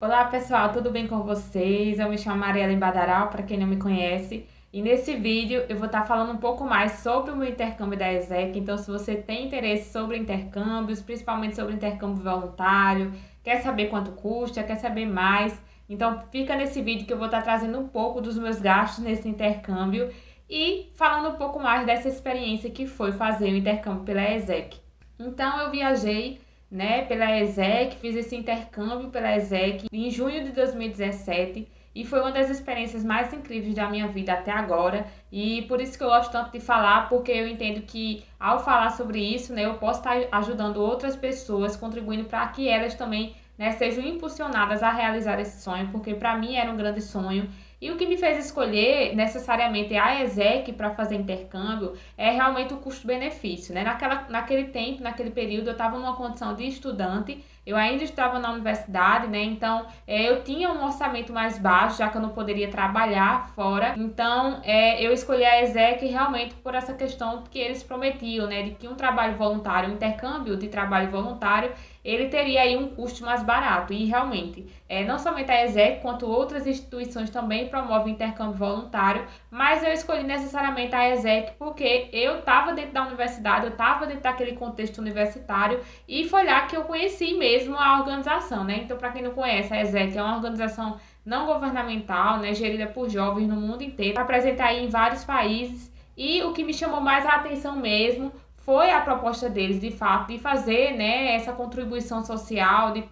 Olá pessoal, tudo bem com vocês? Eu me chamo Mariela Embadaral, para quem não me conhece, e nesse vídeo eu vou estar falando um pouco mais sobre o meu intercâmbio da ESEC. Então, se você tem interesse sobre intercâmbios, principalmente sobre intercâmbio voluntário, quer saber quanto custa, quer saber mais, então fica nesse vídeo que eu vou estar trazendo um pouco dos meus gastos nesse intercâmbio e falando um pouco mais dessa experiência que foi fazer o intercâmbio pela ESEC. Então, eu viajei, né, pela ESEC, fiz esse intercâmbio pela ESEC em junho de 2017 e foi uma das experiências mais incríveis da minha vida até agora, e por isso que eu gosto tanto de falar, porque eu entendo que ao falar sobre isso, né, eu posso estar ajudando outras pessoas, contribuindo para que elas também, né, sejam impulsionadas a realizar esse sonho, porque para mim era um grande sonho. E o que me fez escolher necessariamente a ESEC para fazer intercâmbio é realmente o custo-benefício, né? Naquele tempo, naquele período, eu estava numa condição de estudante, eu ainda estava na universidade, né? Então, eu tinha um orçamento mais baixo, já que eu não poderia trabalhar fora. Então, eu escolhi a ESEC realmente por essa questão que eles prometiam, né? De que um trabalho voluntário, um intercâmbio de trabalho voluntário, ele teria aí um custo mais barato. E realmente, não somente a ESEC, quanto outras instituições também promovem intercâmbio voluntário, mas eu escolhi necessariamente a ESEC porque eu estava dentro da universidade, eu estava dentro daquele contexto universitário e foi lá que eu conheci mesmo a organização, né? Então, para quem não conhece, a ESEC é uma organização não governamental, né, gerida por jovens no mundo inteiro, apresenta aí em vários países, e o que me chamou mais a atenção mesmo foi a proposta deles, de fato, de fazer, né, essa contribuição social, de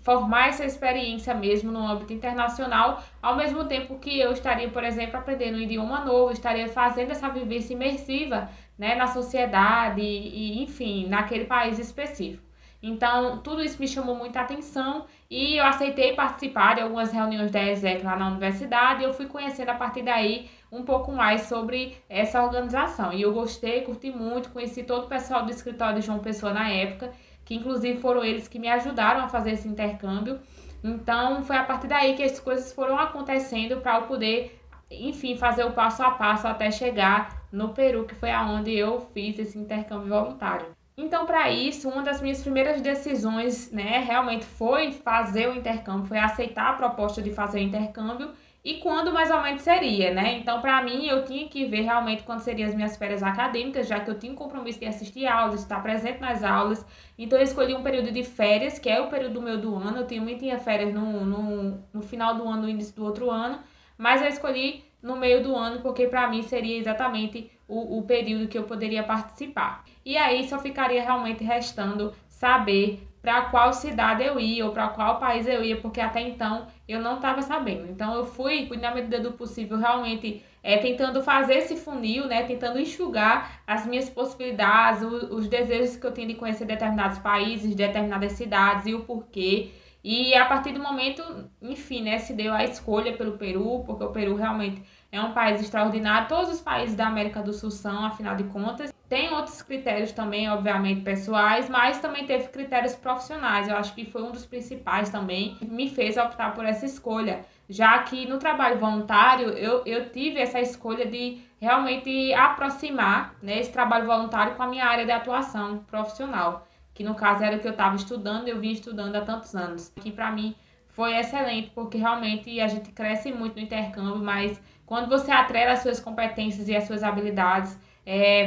formar essa experiência mesmo no âmbito internacional, ao mesmo tempo que eu estaria, por exemplo, aprendendo um idioma novo, estaria fazendo essa vivência imersiva, né, na sociedade e, enfim, naquele país específico. Então, tudo isso me chamou muita atenção e eu aceitei participar de algumas reuniões da ESEC lá na universidade, e eu fui conhecendo a partir daí um pouco mais sobre essa organização. E eu gostei, curti muito, conheci todo o pessoal do escritório de João Pessoa na época, que inclusive foram eles que me ajudaram a fazer esse intercâmbio. Então, foi a partir daí que as coisas foram acontecendo para eu poder, enfim, fazer o passo a passo até chegar no Peru, que foi aonde eu fiz esse intercâmbio voluntário. Então, para isso, uma das minhas primeiras decisões, né, realmente foi fazer o intercâmbio, foi aceitar a proposta de fazer o intercâmbio e quando mais ou menos seria, né? Então, para mim, eu tinha que ver realmente quando seriam as minhas férias acadêmicas, já que eu tinha um compromisso de assistir aulas, de estar presente nas aulas. Então, eu escolhi um período de férias, que é o período meu do ano. Eu também tinha férias no final do ano, no início do outro ano, mas eu escolhi no meio do ano, porque para mim seria exatamente o período que eu poderia participar. E aí só ficaria realmente restando saber para qual cidade eu ia ou para qual país eu ia, porque até então eu não estava sabendo. Então eu fui na medida do possível realmente tentando fazer esse funil, né, tentando enxugar as minhas possibilidades, os desejos que eu tinha de conhecer determinados países, determinadas cidades e o porquê. E a partir do momento, enfim, né, se deu a escolha pelo Peru, porque o Peru realmente é um país extraordinário. Todos os países da América do Sul são, afinal de contas. Tem outros critérios também, obviamente, pessoais, mas também teve critérios profissionais. Eu acho que foi um dos principais também que me fez optar por essa escolha, já que no trabalho voluntário eu tive essa escolha de realmente aproximar, né, esse trabalho voluntário com a minha área de atuação profissional, que no caso era o que eu estava estudando, eu vim estudando há tantos anos. Que para mim foi excelente, porque realmente a gente cresce muito no intercâmbio, mas quando você atrela as suas competências e as suas habilidades,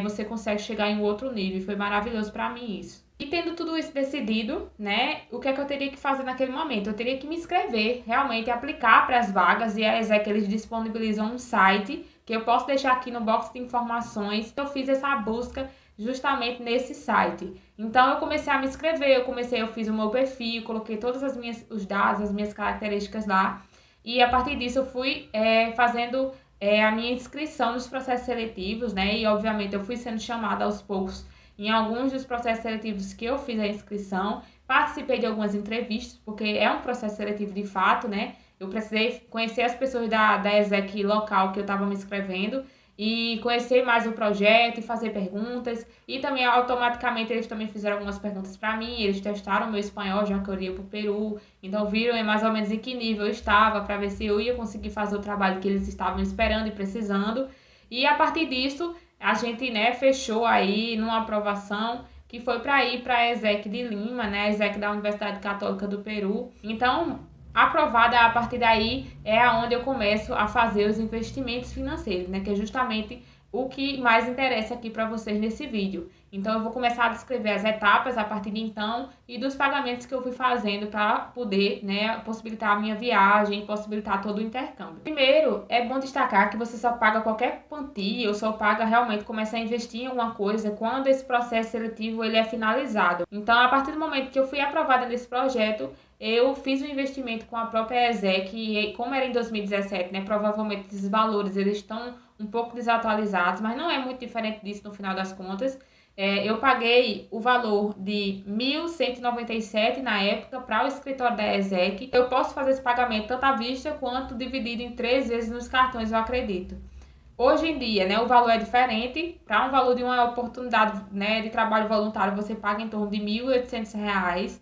você consegue chegar em um outro nível. E foi maravilhoso para mim isso. E tendo tudo isso decidido, né, o que é que eu teria que fazer naquele momento? Eu teria que me inscrever, realmente aplicar para as vagas, e a ESEC eles disponibilizam um site que eu posso deixar aqui no box de informações. Eu fiz essa busca justamente nesse site. Então eu comecei a me inscrever, eu fiz o meu perfil, coloquei todas os dados, as minhas características lá, e a partir disso eu fui fazendo a minha inscrição nos processos seletivos, né? E obviamente eu fui sendo chamada aos poucos em alguns dos processos seletivos que eu fiz a inscrição, participei de algumas entrevistas, porque é um processo seletivo de fato, né? Eu precisei conhecer as pessoas da ESEC local que eu estava me inscrevendo e conhecer mais o projeto e fazer perguntas. E também automaticamente eles também fizeram algumas perguntas para mim, eles testaram o meu espanhol, já que eu iria para o Peru, então viram mais ou menos em que nível eu estava, para ver se eu ia conseguir fazer o trabalho que eles estavam esperando e precisando. E a partir disso, a gente, né, fechou aí numa aprovação que foi para ir para a ESEC de Lima, né, a ESEC da Universidade Católica do Peru. Então, aprovada, a partir daí é aonde eu começo a fazer os investimentos financeiros, né? Que é justamente o que mais interessa aqui para vocês nesse vídeo. Então, eu vou começar a descrever as etapas a partir de então e dos pagamentos que eu fui fazendo para poder, né, possibilitar a minha viagem, possibilitar todo o intercâmbio. Primeiro, é bom destacar que você só paga qualquer quantia ou só paga realmente começar a investir em alguma coisa quando esse processo seletivo ele é finalizado. Então, a partir do momento que eu fui aprovada nesse projeto, eu fiz um investimento com a própria ESEC e como era em 2017, né, provavelmente esses valores eles estão um pouco desatualizados, mas não é muito diferente disso no final das contas. Eu paguei o valor de 1.197 na época para o escritório da ESEC. Eu posso fazer esse pagamento tanto à vista quanto dividido em 3 vezes nos cartões, eu acredito. Hoje em dia, né, o valor é diferente. Para um valor de uma oportunidade, né, de trabalho voluntário, você paga em torno de R$ 1.800.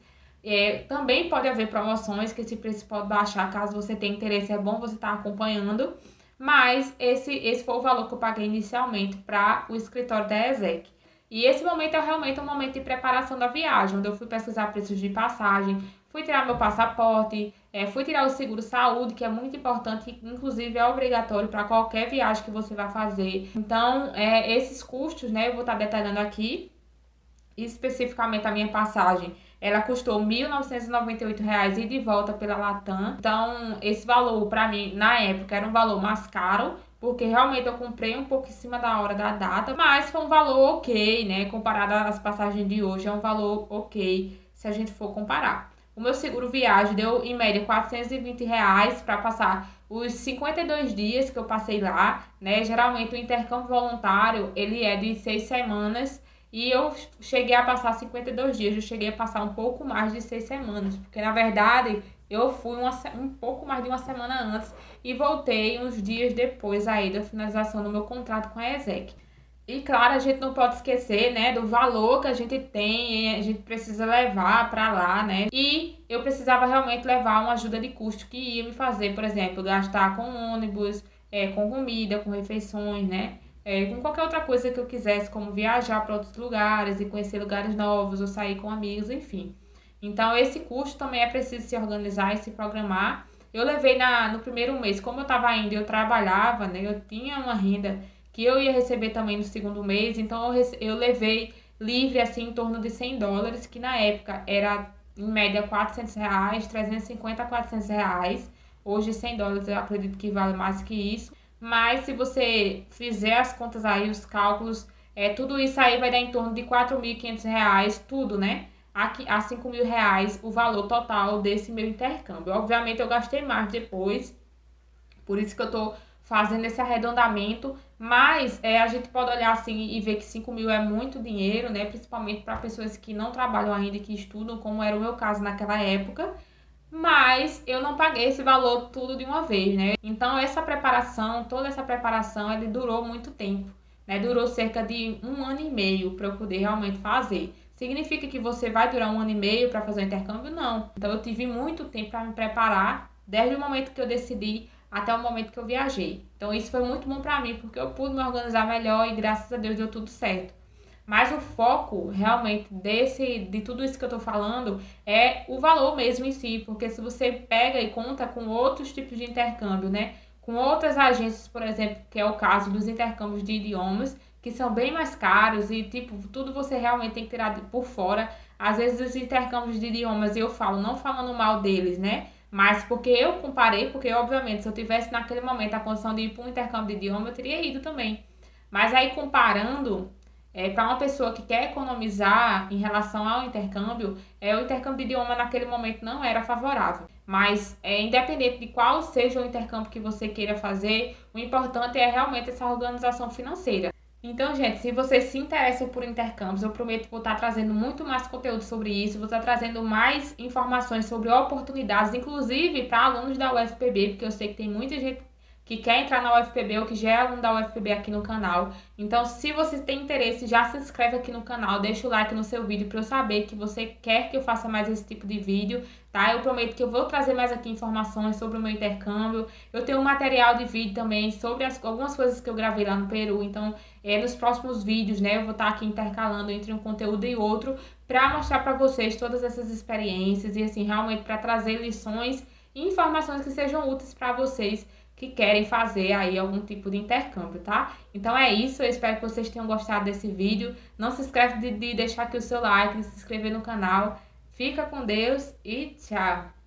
Também pode haver promoções que esse preço pode baixar caso você tenha interesse. É bom você estar acompanhando. Mas esse foi o valor que eu paguei inicialmente para o escritório da ESEC. E esse momento é realmente um momento de preparação da viagem, onde eu fui pesquisar preços de passagem, fui tirar meu passaporte, fui tirar o seguro-saúde, que é muito importante, inclusive é obrigatório para qualquer viagem que você vai fazer. Então, esses custos, né, eu vou estar detalhando aqui. Especificamente a minha passagem, ela custou R$ 1.998 e de volta pela Latam. Então, esse valor para mim, na época, era um valor mais caro, porque realmente eu comprei um pouco em cima da hora da data, mas foi um valor ok, né? Comparado às passagens de hoje, é um valor ok se a gente for comparar. O meu seguro viagem deu em média R$ 420 para passar os 52 dias que eu passei lá, né? Geralmente o intercâmbio voluntário, ele é de 6 semanas. E eu cheguei a passar 52 dias, eu cheguei a passar um pouco mais de 6 semanas, porque na verdade eu fui um pouco mais de uma semana antes e voltei uns dias depois aí da finalização do meu contrato com a ESEC. E claro, a gente não pode esquecer, né, do valor que a gente tem, a gente precisa levar para lá, né? E eu precisava realmente levar uma ajuda de custo que ia me fazer, por exemplo, gastar com ônibus, com comida, com refeições, né? Com qualquer outra coisa que eu quisesse, como viajar para outros lugares e conhecer lugares novos ou sair com amigos, enfim. Então, esse custo também é preciso se organizar e se programar. Eu levei no primeiro mês, como eu estava indo, eu trabalhava, né? Eu tinha uma renda que eu ia receber também no segundo mês, então eu levei livre, assim, em torno de US$ 100, que na época era, em média, R$ 400, 350 a R$ 400. Hoje, US$ 100 eu acredito que vale mais que isso. Mas se você fizer as contas aí, os cálculos, tudo isso aí vai dar em torno de R$ 4.500, tudo, né? A R$ 5.000 o valor total desse meu intercâmbio. Obviamente eu gastei mais depois, por isso que eu tô fazendo esse arredondamento, mas a gente pode olhar assim e ver que 5.000 é muito dinheiro, né? Principalmente para pessoas que não trabalham ainda e que estudam, como era o meu caso naquela época. Mas eu não paguei esse valor tudo de uma vez, né? Então essa preparação, toda essa preparação, ele durou muito tempo, né? Durou cerca de 1 ano e meio para eu poder realmente fazer. Significa que você vai durar 1 ano e meio para fazer o intercâmbio? Não. Então eu tive muito tempo para me preparar, desde o momento que eu decidi até o momento que eu viajei. Então isso foi muito bom para mim, porque eu pude me organizar melhor e graças a Deus deu tudo certo. Mas o foco realmente de tudo isso que eu tô falando é o valor mesmo em si, porque se você pega e conta com outros tipos de intercâmbio, né? Com outras agências, por exemplo, que é o caso dos intercâmbios de idiomas, que são bem mais caros e, tipo, tudo você realmente tem que tirar por fora. Às vezes os intercâmbios de idiomas eu falo, não falando mal deles, né? Mas porque eu comparei, porque obviamente se eu tivesse naquele momento a condição de ir para um intercâmbio de idioma, eu teria ido também. Mas aí comparando, para uma pessoa que quer economizar em relação ao intercâmbio, o intercâmbio de idioma naquele momento não era favorável. Mas, independente de qual seja o intercâmbio que você queira fazer, o importante é realmente essa organização financeira. Então, gente, se vocês se interessam por intercâmbios, eu prometo que vou estar trazendo muito mais conteúdo sobre isso, vou estar trazendo mais informações sobre oportunidades, inclusive para alunos da UFPB, porque eu sei que tem muita gente que quer entrar na UFPB ou que já é aluno da UFPB aqui no canal. Então, se você tem interesse, já se inscreve aqui no canal, deixa o like no seu vídeo para eu saber que você quer que eu faça mais esse tipo de vídeo, tá? Eu prometo que eu vou trazer mais aqui informações sobre o meu intercâmbio. Eu tenho um material de vídeo também sobre algumas coisas que eu gravei lá no Peru, então nos próximos vídeos, né, eu vou estar aqui intercalando entre um conteúdo e outro para mostrar para vocês todas essas experiências e assim, realmente para trazer lições e informações que sejam úteis para vocês que querem fazer aí algum tipo de intercâmbio, tá? Então é isso, eu espero que vocês tenham gostado desse vídeo. Não se esqueça de deixar aqui o seu like, de se inscrever no canal. Fica com Deus e tchau!